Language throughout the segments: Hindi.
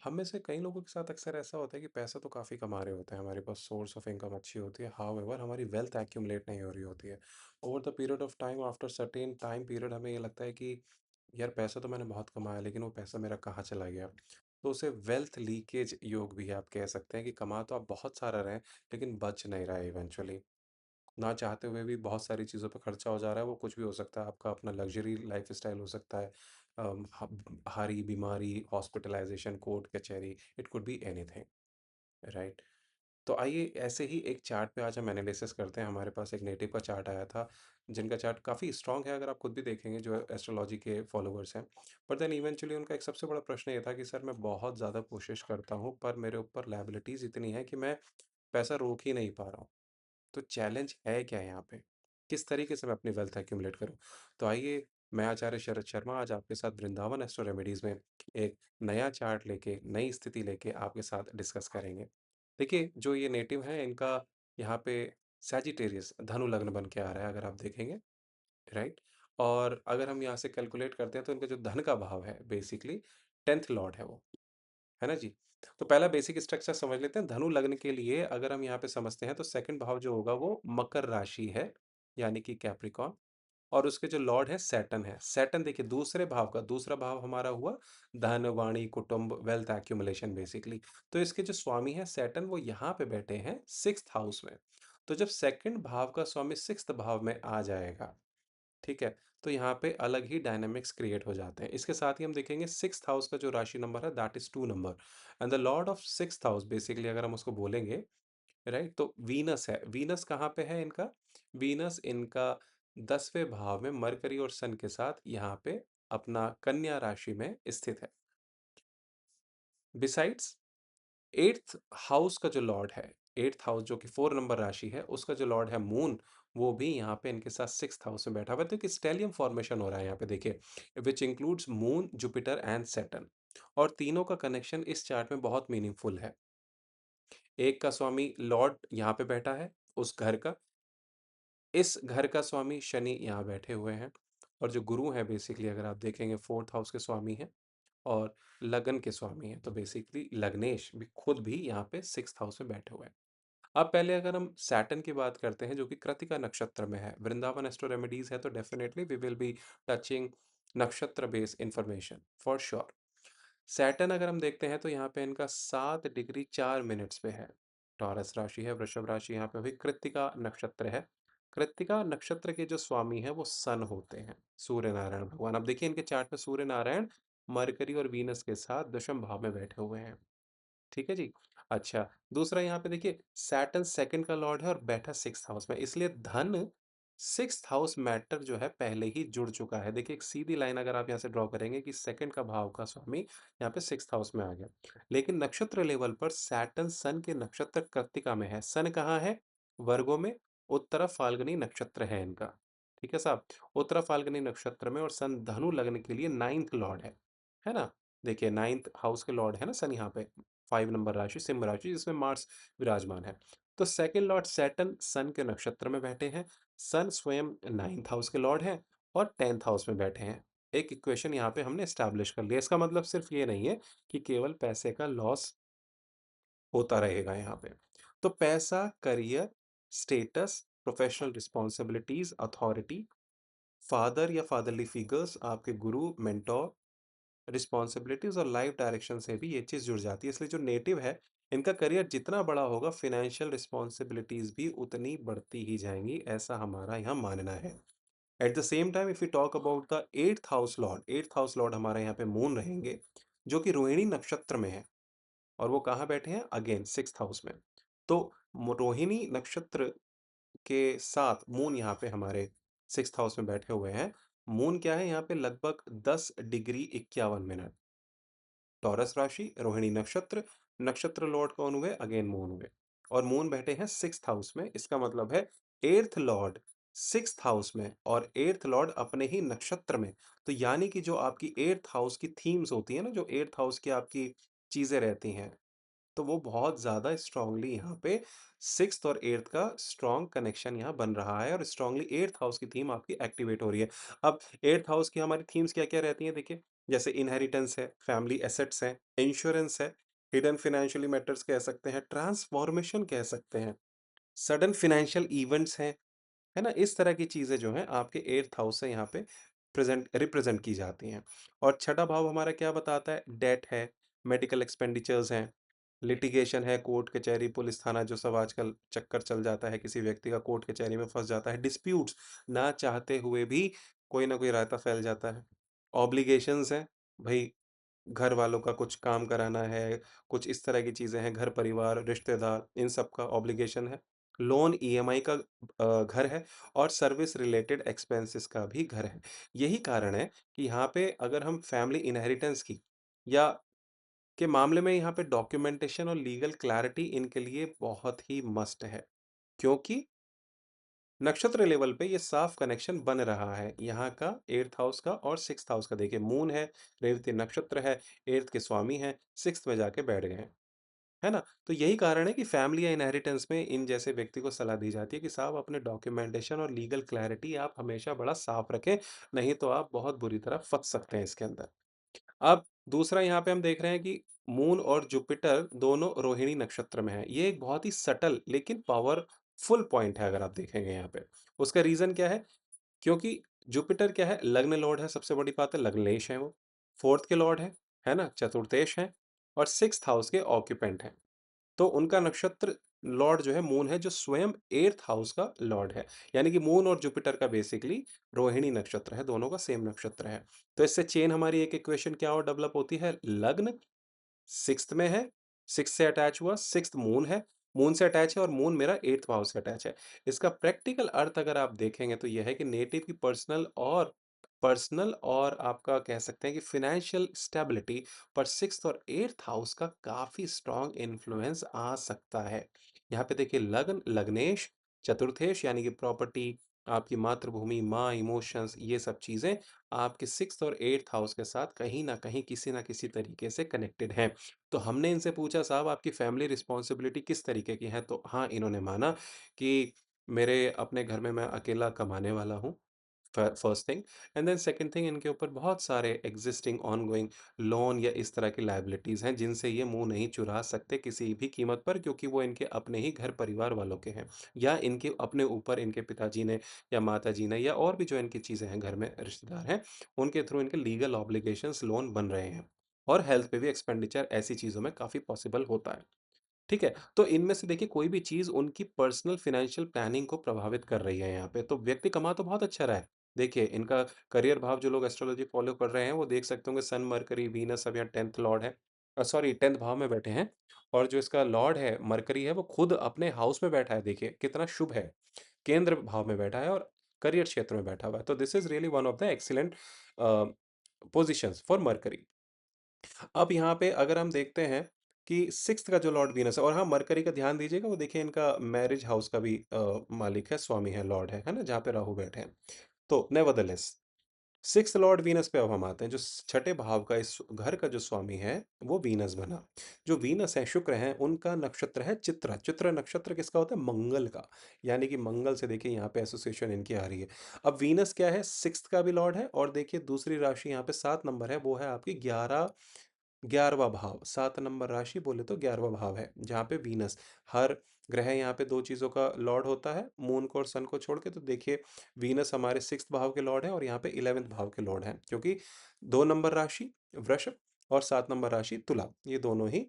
हम में से कई लोगों के साथ अक्सर ऐसा होता है कि पैसा तो काफ़ी कमा रहे होते हैं, हमारे पास सोर्स ऑफ इनकम अच्छी होती है, हाउएवर हमारी वेल्थ एक्यूमुलेट नहीं हो रही होती है। Over the period of time after certain time period हमें ये लगता है कि यार पैसा तो मैंने बहुत कमाया लेकिन वो पैसा मेरा कहाँ चला गया? तो उसे वेल्थ लीकेज योग भी आप कह सकते हैं कि कमा तो आप बहुत सारा रहे हैं, लेकिन बच नहीं रहा है इवेंचुअली। ना चाहते हुए भी बहुत सारी चीज़ों पे खर्चा हो जा रहा है, वो कुछ भी हो सकता है, आपका अपना लग्ज़री लाइफ़स्टाइल हो सकता है। भारी बीमारी, हॉस्पिटलाइज़ेशन, कोर्ट कचहरी, it could be anything, right? तो आइए ऐसे ही एक चार्ट पे आज हम एनालिसिस करते हैं। हमारे पास एक नेटिव का चार्ट आया था, जिनका चार्ट काफ़ी स्ट्रॉन्ग है, अगर आप खुद भी देखेंगे जो एस्ट्रोलॉजी के फॉलोवर्स हैं। बट देन इवेंचुअली उनका एक सबसे बड़ा प्रश्न ये था कि सर मैं बहुत ज़्यादा कोशिश करता हूँ, पर मेरे ऊपर लायबिलिटीज़ इतनी है कि मैं पैसा रोक ही नहीं पा रहा हूँ। तो चैलेंज है क्या यहाँ पे? किस तरीके से मैं अपनी वेल्थ एक्यूमुलेट करूँ? तो आइए, मैं आचार्य शरद शर्मा आज आपके साथ वृंदावन एस्ट्रो रेमेडीज़ में एक नया चार्ट लेके, नई स्थिति लेके आपके साथ डिस्कस करेंगे। देखिए, जो ये नेटिव हैं इनका यहाँ पे सैजिटेरियस धनु लग्न बन के आ रहा है अगर आप देखेंगे, राइट? और अगर हम यहाँ से कैलकुलेट करते हैं तो इनका जो धन का भाव है बेसिकली 10th लॉर्ड है वो। है ना जी? तो पहला बेसिक स्ट्रक्चर समझ लेते हैं। धनु लग्न के लिए अगर हम यहाँ पे समझते हैं तो सेकंड भाव जो होगा वो मकर राशि है, यानी कि कैप्रिकॉर्न और उसके जो लॉर्ड है सैटर्न है। सैटर्न देखिए दूसरे भाव का दूसरा भाव हमारा हुआ धन, वाणी, कुटुंब, वेल्थ एक्यूमुलेशन बेसिकली। तो इसके जो स्वामी हैं सैटर्न वो यहाँ पे बैठे हैं 6th हाउस में। तो जब सेकंड भाव का स्वामी 6th भाव में आ जाएगा, ठीक है? तो यहाँ पे अलग ही डायनामिक्स क्रिएट हो जाते हैं। इसके साथ ही हम देखेंगे 6th हाउस का जो राशि नंबर है that is 2 number and the Lord of 6th house basically अगर हम उसको बोलेंगे, राइट? तो वीनस है। वीनस कहाँ पे है इनका? वीनस इनका 10वें भाव में मरकरी और सन के साथ यहाँ पे अपना कन्या राशि में स्थित है। बिसाइड्स 8th हाउस का जो लॉर्ड है, 8th हाउस जो कि 4 नंबर राशि है, उसका जो लॉर्ड है मून, वो भी यहाँ पे इनके साथ 6th हाउस में बैठा हुआ है। तो एक स्टेलियम फॉर्मेशन हो रहा है यहाँ पे देखिए, which includes moon, Jupiter and Saturn और तीनों का कनेक्शन इस चार्ट में बहुत मीनिंगफुल है। एक का स्वामी लॉर्ड यहाँ पे बैठा है, उस घर का। इस घर का स्वामी शनि यहाँ बैठे हुए हैं और जो गुरु हैं बेसिकली अगर आप देखेंगे 4th हाउस के स्वामी हैं और लगन के स्वामी हैं। तो बेसिकली लग्नेश भी खुद भी यहाँ पे 6th हाउस में बैठे हुए हैं। अब पहले अगर हम सैटर्न की बात करते हैं जो कि कृत्तिका नक्षत्र में है, वृंदावन एस्ट्रो रेमेडीज है तो definitely we will be touching nakshatra based information for sure. Saturn अगर हम देखते हैं तो यहाँ पे इनका 7 डिग्री 4 मिनट्स पे है। टॉरस राशि है, वृषभ राशि यहाँ पे भी कृत्तिका नक्षत्र है। कृत्तिका नक्षत्र के जो स्वामी हैं वो सन होते हैं, सूर्य नारायण भगवान। अब देखिए इनके चार्ट में सूर्य नारायण मरकरी और वीनस के साथ दशम भाव में बैठे हुए हैं। ठीक है जी। अच्छा, दूसरा यहाँ पे देखिए सैटर्न सेकंड का लॉर्ड है और बैठा 6th हाउस में, इसलिए धन 6th हाउस मैटर जो है पहले ही जुड़ चुका है। देखिए एक सीधी लाइन अगर आप यहाँ से ड्रॉ करेंगे कि सेकंड का भाव का स्वामी यहाँ पे 6th हाउस में आ गया। लेकिन नक्षत्र लेवल पर सैटर्न सन के नक्षत्र कृत्तिका में है। सन कहाँ है? वर्गों में, उत्तरा फाल्गुनी नक्षत्र है इनका। ठीक है साहब? उत्तरा फाल्गुनी नक्षत्र में और सन धनु लग्न के लिए 9th लॉर्ड है ना? देखिए 9th हाउस के लॉर्ड है ना सन यहाँ पे। 5 नंबर राशि सिंह राशि जिसमें मार्स विराजमान है। तो सेकंड लॉर्ड सैटर्न सन के नक्षत्र में बैठे हैं। सन स्वयं 9th हाउस के लॉर्ड हैं और 10th हाउस में बैठे हैं। एक इक्वेशन यहाँ पे हमने एस्टैब्लिश कर लिया। इसका मतलब सिर्फ ये नहीं है कि केवल पैसे का लॉस होता रहेगा यहाँ पे। तो पैसा, career, status, professional responsibilities, authority, father या फादरली फिगर्स, आपके गुरु, मेंटोर, रिस्पॉन्सिबिलिटीज और लाइफ डायरेक्शन से भी ये चीज़ जुड़ जाती है। इसलिए जो नेटिव है, इनका करियर जितना बड़ा होगा, फाइनेंशियल रिस्पॉन्सिबिलिटीज भी उतनी बढ़ती ही जाएँगी, ऐसा हमारा यहाँ मानना है। At the same time if we talk about the 8th house lord हमारे यहाँ पे मून रहेंगे, जो कि रोहिणी नक्षत्र में है और वो कहाँ बैठे हैं? अगेन 6th हाउस में। तो रोहिणी नक्षत्र के साथ मून यहाँ पे हमारे 6th हाउस में बैठे हुए हैं। मून क्या है यहाँ पे? लगभग 10 डिग्री 51 मिनट। टॉरस राशि, रोहिणी नक्षत्र, नक्षत्र लॉर्ड कौन हुए? अगेन मून हुए और मून बैठे हैं 6th हाउस में। इसका मतलब है 8th लॉर्ड 6th हाउस में और 8th लॉर्ड अपने ही नक्षत्र में। तो यानी कि जो आपकी 8th हाउस की थीम्स होती है ना, जो 8th हाउस की आपकी चीजें रहती हैं, तो वो बहुत ज़्यादा स्ट्रांगली यहाँ पे 6th और 8th का स्ट्रॉन्ग कनेक्शन यहाँ बन रहा है और स्ट्रांगली 8th हाउस की थीम आपकी एक्टिवेट हो रही है। अब 8th हाउस की हमारी थीम्स क्या-क्या रहती हैं देखिए, जैसे इनहेरिटेंस है, फैमिली एसेट्स हैं, इंश्योरेंस है, हिडन फाइनेंशियली मैटर्स कह सकते हैं, ट्रांसफॉर्मेशन कह सकते हैं, सडन फाइनेंशियल इवेंट्स हैं, है ना? इस तरह की चीज़ें जो हैं आपके 8th हाउस से यहाँ पे रिप्रेज़ेंट की जाती हैं। और छठा भाव हमारा क्या बताता है? डेट है, मेडिकल एक्सपेंडिचर्स हैं, लिटिगेशन है, कोर्ट कचहरी, पुलिस थाना जो सब आजकल चक्कर चल जाता है, किसी व्यक्ति का कोर्ट कचहरी में फँस जाता है, डिस्प्यूट्स ना चाहते हुए भी कोई ना कोई रायता फैल जाता है। ऑब्लिगेशंस हैं, भई घर वालों का कुछ काम कराना है, कुछ इस तरह की चीज़ें हैं, घर-परिवार, रिश्तेदार, इन सब का ऑब्लिगेशन है। लोन ईएमआई का घर है और सर्विस रिलेटेड एक्सपेंसेस का भी घर है। यही कारण है कि यहाँ पे अगर हम फैमिली इनहेरिटेंस की या के मामले में यहाँ पे डॉक्यूमेंटेशन और लीगल क्लैरिटी इनके लिए बहुत ही मस्ट है। क्योंकि नक्षत्र लेवल पे ये साफ कनेक्शन बन रहा है। यहाँ का 8th हाउस का और 6th हाउस का देखिए मून है, रेवती नक्षत्र है, 8th के स्वामी हैं, 6th में जाके बैठ गए हैं। है ना? तो यही कारण है कि फैमिली या इनहेरिटेंस में इन जैसे व्यक्ति को सलाह दी जाती है कि साहब अपने डॉक्यूमेंटेशन और लीगल क्लैरिटी आप हमेशा बड़ा साफ रखें, नहीं तो आप बहुत बुरी तरह फँस सकते हैं इसके अंदर। अब दूसरा यहाँ पे हम देख रहे हैं कि मून और जुपिटर दोनों रोहिणी नक्षत्र में हैं। ये एक बहुत ही सटल लेकिन पावरफुल पॉइंट है अगर आप देखेंगे यहाँ पे। उसका रीज़न क्या है? क्योंकि जुपिटर क्या है? लग्न लॉर्ड है, सबसे बड़ी बात है लग्नेश हैं वो। 4th के लॉर्ड हैं, है ना? चतुर्थेश हैं और 6th हाउस के ऑक्यूपेंट हैं। तो उनका नक्षत्र लॉर्ड जो है मून है जो स्वयं 8th हाउस का लॉर्ड है। यानी कि मून और जुपिटर का बेसिकली रोहिणी नक्षत्र है, दोनों का सेम नक्षत्र है। तो इससे चेन हमारी एक इक्वेशन क्या और डेवलप होती है? लग्न 6th में है, 6 से अटैच हुआ, 6th मून है, मून से अटैच है और मून मेरा 8th हाउस से अटैच है। इसका प्रैक्टिकल अर्थ अगर आप देखेंगे तो यह है कि नेटिव की पर्सनल और आपका कह सकते हैं कि फाइनेंशियल स्टेबिलिटी पर 6th और 8th हाउस का काफ़ी स्ट्रॉन्ग इन्फ्लुएंस आ सकता है। यहाँ पे देखिए लग्न, लग्नेश, चतुर्थेश यानी कि प्रॉपर्टी, आपकी मातृभूमि, माँ, इमोशंस ये सब चीज़ें आपके 6th और 8th हाउस के साथ कहीं न कहीं, किसी न किसी तरीके से कनेक्टेड हैं। तो हमने इनसे पूछा साहब आपकी फैमिली रिस्पॉन्सिबिलिटी किस तरीके की है? तो हाँ, इन्होंने माना कि मेरे अपने घर में मैं अकेला कमाने वाला हूँ। First thing and then second thing इनके ऊपर बहुत सारे एग्जिस्टिंग ऑनगोइंग लोन या इस तरह की लायबिलिटीज़ हैं जिनसे ये मुँह नहीं चुरा सकते किसी भी कीमत पर क्योंकि वो इनके अपने ही घर परिवार वालों के हैं। या इनके अपने ऊपर इनके पिताजी ने या माताजी ने या और भी जो इनकी चीज़ें हैं घर में रिश्तेदार हैं, उनके थ्रू इनके लीगल ऑब्लिगेशंस लोन बन रहे हैं। और हेल्थ पे भी एक्सपेंडिचर ऐसी चीज़ों में काफ़ी पॉसिबल होता है। ठीक है? तो इनमें से देखिए कोई भी चीज़ उनकी पर्सनल फाइनेंशियल प्लानिंग को प्रभावित कर रही है यहाँ पे। तो व्यक्ति कमा तो बहुत अच्छा रहा है। देखिए इनका करियर भाव जो लोग एस्ट्रोलॉजी फ़ॉलो कर रहे हैं वो देख सकते होंगे सन, मरकरी, वीनस अब यहाँ 10th लॉर्ड है। सॉरी 10th भाव में बैठे हैं और जो इसका लॉर्ड है मरकरी है वो खुद अपने हाउस में बैठा है देखिए कितना शुभ है। केंद्र भाव में बैठा है और करियर क्षेत्र में बैठा हुआ है। तो this is really one of the excellent positions for mercury. अब यहाँ पे अगर हम देखते हैं कि 6th का जो लॉर्ड वीनस है और हाँ, मरकरी का ध्यान दीजिएगा वो देखिए इनका मैरिज हाउस का भी मालिक है, स्वामी है, लॉर्ड है ना? जहाँ पे राहु बैठे हैं। तो नेवरदलेस 6th लॉर्ड वीनस पे अब हम आते हैं, जो छठे भाव का इस घर का जो स्वामी है, वो वीनस बना। जो वीनस है, शुक्र हैं, उनका नक्षत्र है चित्रा। चित्रा नक्षत्र किसका होता है? मंगल का। यानी कि मंगल से देखिए यहाँ पे एसोसिएशन इनकी आ रही है। अब वीनस क्या है? 6th का भी लॉर्ड है और देखिए दूसरी राशि यहाँ पे 7 नंबर है, वो है आपकी 11वाँ भाव, 7 नंबर राशि बोले तो 11वाँ भाव है, जहाँ पे वीनस हर ग्रह यहाँ पे 2 चीज़ों का लॉर्ड होता है, मून को और सन को छोड़ के। तो देखिए वीनस हमारे 6th भाव के लॉर्ड है और यहाँ पे 11th भाव के लॉर्ड हैं, क्योंकि 2 नंबर राशि वृषभ और 7 नंबर राशि तुला, ये दोनों ही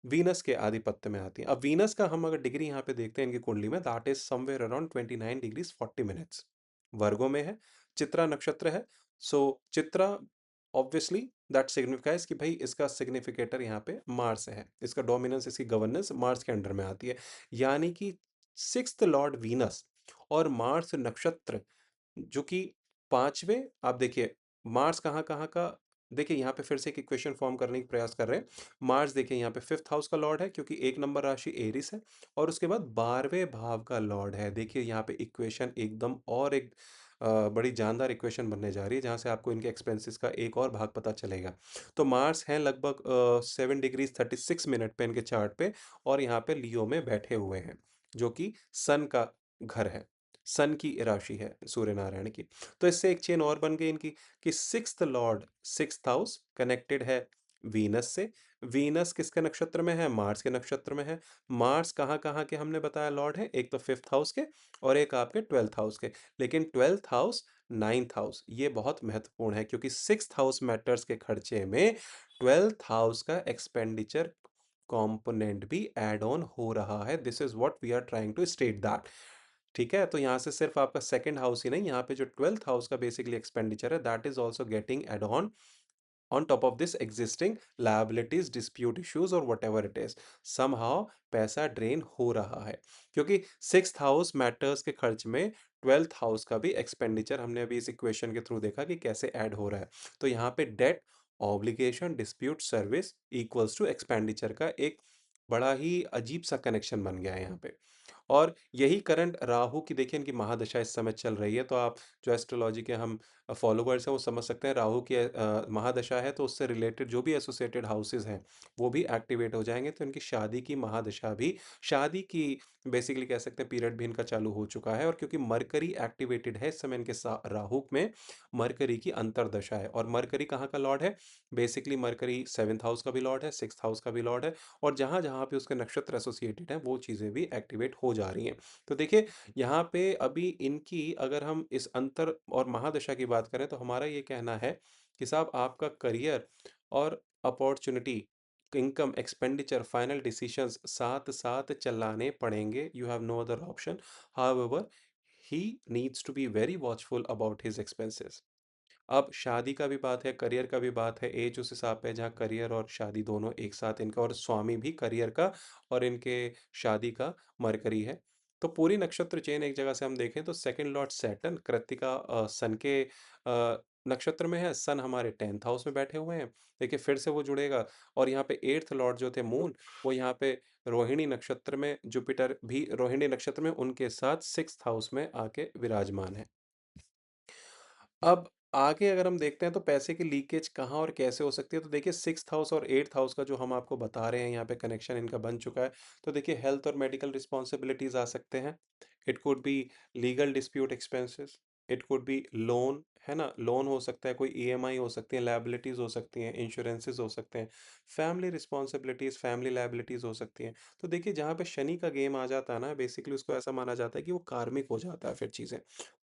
वीनस के आधिपत्य में आती हैं। अब वीनस का हम अगर डिग्री यहाँ पे देखते हैं इनकी कुंडली में, that is somewhere around 29 degrees 40 minutes, वर्गों में है, चित्रा नक्षत्र है। सो चित्रा ऑब्वियसली दैट सिग्निफाइज कि भाई इसका सिग्निफिकेटर यहाँ पे मार्स है, इसका डोमिनेंस, इसकी गवर्नेंस मार्स के अंडर में आती है। यानी कि 6th लॉर्ड वीनस और मार्स नक्षत्र जो कि 5वें, आप देखिए मार्स कहाँ-कहाँ का, देखिए यहाँ पे फिर से एक इक्वेशन फॉर्म करने की प्रयास कर रहे हैं। मार्स देखिए यहाँ पे 5th हाउस का लॉर्ड है क्योंकि 1 नंबर राशि एरिस है और उसके बाद 12वें भाव का लॉर्ड है। देखिए यहाँ पे इक्वेशन एकदम और एक बड़ी जानदार इक्वेशन बनने जा रही है जहाँ से आपको इनके एक्सपेंसेस का एक और भाग पता चलेगा। तो मार्स हैं लगभग 7 डिग्रीज़ 36 मिनट पे इनके चार्ट पे और यहाँ पे लियो में बैठे हुए हैं, जो कि सन का घर है। सन की राशि है सूर्य नारायण की। तो इससे एक चेन और बन गई इनकी कि sixth Lord, sixth house connected है वीनस से। वीनस किसके नक्षत्र में है? मार्स के नक्षत्र में है। मार्स कहाँ-कहाँ के हमने बताया लॉर्ड है? एक तो 5th हाउस के और एक आपके 12th हाउस के। लेकिन 12th हाउस, 9th हाउस ये बहुत महत्वपूर्ण है क्योंकि 6th हाउस मैटर्स के खर्चे में 12th हाउस का एक्सपेंडिचर कंपोनेंट भी ऐड ऑन हो रहा है। This is what we are trying to state that. ठीक है? तो यहाँ से सिर्फ़ आपका 2nd हाउस ही नहीं, यहाँ पे जो 12th हाउस का बेसिकली एक्सपेंडिचर है that is also getting add on top of this existing liabilities, dispute issues और whatever it is, somehow पैसा ड्रेन हो रहा है क्योंकि 6th हाउस मैटर्स के खर्च में 12th हाउस का भी एक्सपेंडिचर हमने अभी इस इक्वेशन के थ्रू देखा कि कैसे ऐड हो रहा है। तो यहाँ पे debt, obligation, dispute, service equals to expenditure का एक बड़ा ही अजीब सा कनेक्शन बन गया है यहाँ पे। और यही करंट राहु की देखिए इनकी महादशा इस समय चल रही है, तो आप जो एस्ट्रोलॉजी के हम फॉलोवर्स हैं वो समझ सकते हैं राहु की महादशा है तो उससे रिलेटेड जो भी एसोसिएटेड हाउसेस हैं वो भी एक्टिवेट हो जाएंगे, तो इनकी शादी की महादशा भी, शादी की बेसिकली कह सकते हैं पीरियड भी इनका चालू हो चुका है। और क्योंकि मरकरी एक्टिवेटेड है इस समय इनके राहु में, मरकरी की अंतरदशा है और मरकरी कहाँ का लॉर्ड है? बेसिकली मरकरी 7th हाउस का भी लॉर्ड है, 6th हाउस का भी लॉर्ड है और जहाँ जहाँ पे उसके नक्षत्र एसोसिएटेड हैं वो चीज़ें भी एक्टिवेट हो जा रही हैं। तो देखिए यहाँ पे अभी इनकी अगर हम इस अंतर और महादशा की बात करें तो हमारा ये कहना है कि साहब आपका करियर और opportunity, income, expenditure, final decisions साथ-साथ चलाने पड़ेंगे। You have no other option. However he needs to be very watchful about his expenses. अब शादी का भी बात है, करियर का भी बात है, एज उस हिसाब पे है जहाँ करियर और शादी दोनों एक साथ इनका, और स्वामी भी करियर का और इनके शादी का मरकरी है। तो पूरी नक्षत्र चेन एक जगह से हम देखें तो 2nd लॉर्ड सैटर्न कृत्तिका सन के नक्षत्र में है, सन हमारे 10th हाउस में बैठे हुए हैं। देखिए फिर से वो जुड़ेगा और यहाँ पे 8th लॉर्ड जो थे मून, वो यहाँ पे रोहिणी नक्षत्र में, जुपिटर भी रोहिणी नक्षत्र में उनके साथ 6th हाउस में आके विराजमान है। अब आगे अगर हम देखते हैं तो पैसे की लीकेज कहाँ और कैसे हो सकती है, तो देखिए 6th हाउस और 8th हाउस का जो हम आपको बता रहे हैं यहाँ पे कनेक्शन इनका बन चुका है। तो देखिए हेल्थ और मेडिकल रिस्पॉन्सिबिलिटीज़ आ सकते हैं। It could be legal dispute expenses, it could be loan, है ना? लोन हो सकता है, कोई ईएमआई हो सकती है, लायबिलिटीज़ हो सकती हैं, इंश्योरेंसेस हो सकते हैं, फैमिली रिस्पॉन्सिबिलिटीज़, फैमिली लायबिलिटीज़ हो सकती हैं। तो देखिए जहाँ पे शनि का गेम आ जाता है ना, बेसिकली उसको ऐसा माना जाता है कि वो कार्मिक हो जाता है फिर चीज़ें।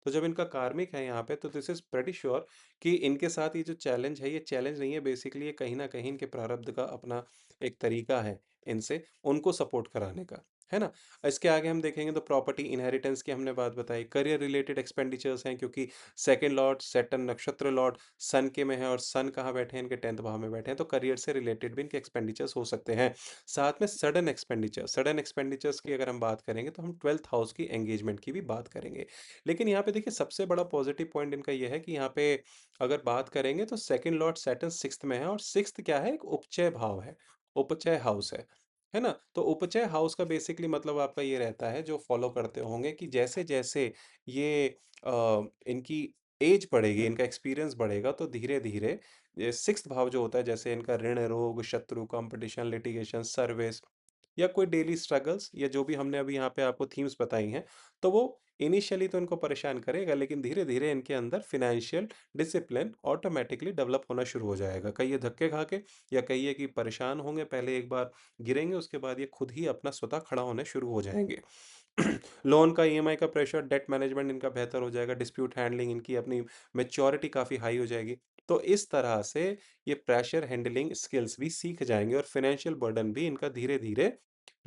तो जब इनका कार्मिक है यहाँ पे तो दिस इज़ प्रेटी श्योर कि इनके साथ ये जो चैलेंज है, ये चैलेंज नहीं है, बेसिकली ये कहीं न कहीं इनके प्रारब्ध का अपना एक तरीका है इनसे उनको सपोर्ट कराने का, है ना? इसके आगे हम देखेंगे तो प्रॉपर्टी इनहेरिटेंस की हमने बात बताई, करियर रिलेटेड एक्सपेंडिचर्स हैं क्योंकि 2nd लॉर्ड सैटर्न नक्षत्र लॉर्ड सन के में है और सन कहाँ बैठे हैं? इनके 10th भाव में बैठे हैं, तो करियर से रिलेटेड भी इनके एक्सपेंडिचर्स हो सकते हैं। साथ में सडन एक्सपेंडिचर्स की अगर हम बात करेंगे तो हम 12th हाउस की एंगेजमेंट की भी बात करेंगे। लेकिन यहाँ पे देखिए सबसे बड़ा पॉजिटिव पॉइंट इनका ये है कि यहाँ पे अगर बात करेंगे तो 2nd लॉर्ड सैटर्न 6th में है और 6th क्या है? एक उपचय भाव है, उपचय हाउस है ना? तो उपचय हाउस का बेसिकली मतलब आपका ये रहता है जो फॉलो करते होंगे कि जैसे-जैसे ये इनकी एज बढ़ेगी, इनका एक्सपीरियंस बढ़ेगा तो धीरे-धीरे ये 6th भाव जो होता है जैसे इनका ऋण, रोग, शत्रु, कॉम्पिटिशन, लिटिगेशन, सर्विस या कोई डेली स्ट्रगल्स या जो भी हमने अभी यहाँ पे आपको थीम्स बताई हैं, तो वो इनिशियली तो इनको परेशान करेगा लेकिन धीरे-धीरे इनके अंदर फाइनेंशियल डिसिप्लिन ऑटोमैटिकली डेवलप होना शुरू हो जाएगा। कहिए धक्के खा के या कहिए कि परेशान होंगे, पहले एक बार गिरेंगे उसके बाद ये खुद ही अपना स्वतः खड़ा होने शुरू हो जाएँगे। लोन का ईएमआई का प्रेशर, डेट मैनेजमेंट इनका बेहतर हो जाएगा, डिस्प्यूट हैंडलिंग इनकी अपनी मैच्योरिटी काफ़ी हाई हो जाएगी। तो इस तरह से ये प्रेशर हैंडलिंग स्किल्स भी सीख जाएँगे और फाइनेंशियल बर्डन भी इनका धीरे-धीरे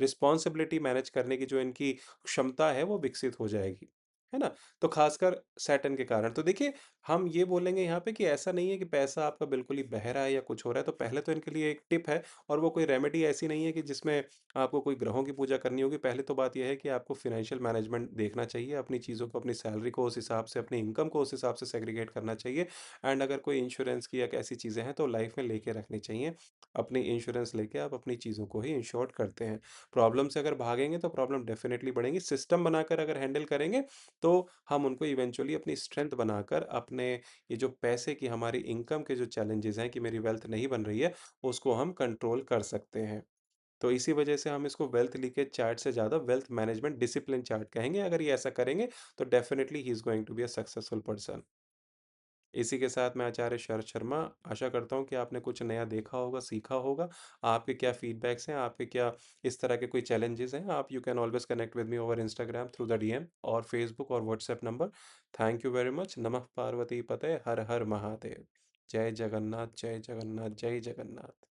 रिस्पॉन्सिबिलिटी मैनेज करने की जो इनकी क्षमता है वो विकसित हो जाएगी। है ना? तो ख़ासकर सैटर्न के कारण। तो देखिए हम ये बोलेंगे यहाँ पे कि ऐसा नहीं है कि पैसा आपका बिल्कुल ही बह रहा है या कुछ हो रहा है, तो पहले तो इनके लिए एक टिप है और वो कोई रेमेडी ऐसी नहीं है कि जिसमें आपको कोई ग्रहों की पूजा करनी होगी। पहले तो बात ये है कि आपको फाइनेंशियल मैनेजमेंट देखना चाहिए, अपनी चीज़ों को, अपनी सैलरी को उस हिसाब से, अपनी इनकम को उस हिसाब से सेग्रीगेट करना चाहिए एंड अगर कोई इंश्योरेंस की या ऐसी चीज़ें हैं तो लाइफ में लेके रखनी चाहिए। अपनी इंश्योरेंस लेके आप अपनी चीज़ों को ही इंश्योर्ड करते हैं। प्रॉब्लम से अगर भागेंगे तो प्रॉब्लम डेफ़िनिटली बढ़ेंगी। सिस्टम बनाकर अगर हैंडल करेंगे तो हम उनको इवेंचुअली अपनी स्ट्रेंथ बनाकर अपने ये जो पैसे की हमारी इनकम के जो चैलेंजेज़ हैं कि मेरी वेल्थ नहीं बन रही है, उसको हम कंट्रोल कर सकते हैं। तो इसी वजह से हम इसको वेल्थ लीकेज चार्ट से ज़्यादा वेल्थ मैनेजमेंट डिसिप्लिन चार्ट कहेंगे। अगर ये ऐसा करेंगे तो definitely he is going to be a successful person. इसी के साथ मैं आचार्य शरद शर्मा आशा करता हूँ कि आपने कुछ नया देखा होगा, सीखा होगा। आपके क्या फीडबैक्स हैं, आपके क्या इस तरह के कोई चैलेंजेस हैं, आप you can always connect with me over Instagram through the DM और फेसबुक और WhatsApp number. Thank you very much. नमः पार्वती पते, हर हर महादेव। जय जगन्नाथ, जय जगन्नाथ, जय जगन्नाथ।